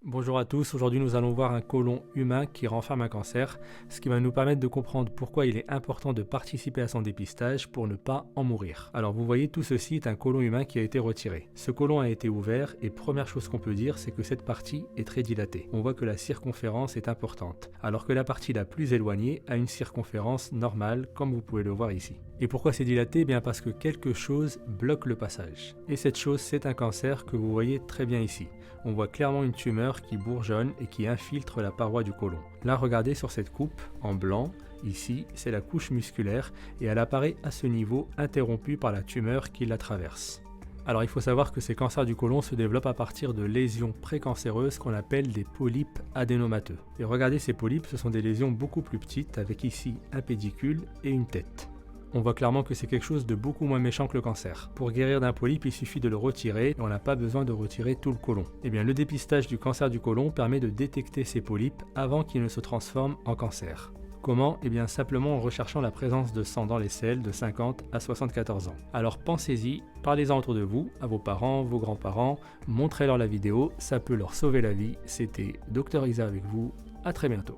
Bonjour à tous, aujourd'hui nous allons voir un côlon humain qui renferme un cancer, ce qui va nous permettre de comprendre pourquoi il est important de participer à son dépistage pour ne pas en mourir. Alors vous voyez, tout ceci est un côlon humain qui a été retiré. Ce côlon a été ouvert et première chose qu'on peut dire, c'est que cette partie est très dilatée. On voit que la circonférence est importante, alors que la partie la plus éloignée a une circonférence normale, comme vous pouvez le voir ici. Et pourquoi c'est dilaté? Bien parce que quelque chose bloque le passage. Et cette chose, c'est un cancer que vous voyez très bien ici. On voit clairement une tumeur qui bourgeonne et qui infiltre la paroi du côlon. Là, regardez sur cette coupe, en blanc, ici, c'est la couche musculaire et elle apparaît à ce niveau, interrompue par la tumeur qui la traverse. Alors il faut savoir que ces cancers du côlon se développent à partir de lésions précancéreuses qu'on appelle des polypes adénomateux. Et regardez ces polypes, ce sont des lésions beaucoup plus petites avec ici un pédicule et une tête. On voit clairement que c'est quelque chose de beaucoup moins méchant que le cancer. Pour guérir d'un polype, il suffit de le retirer et on n'a pas besoin de retirer tout le côlon. Eh bien, le dépistage du cancer du côlon permet de détecter ces polypes avant qu'ils ne se transforment en cancer. Comment? Eh bien simplement en recherchant la présence de sang dans les selles de 50 à 74 ans. Alors pensez-y, parlez-en autour de vous, à vos parents, vos grands-parents, montrez-leur la vidéo, ça peut leur sauver la vie. C'était Dr Isa avec vous, à très bientôt.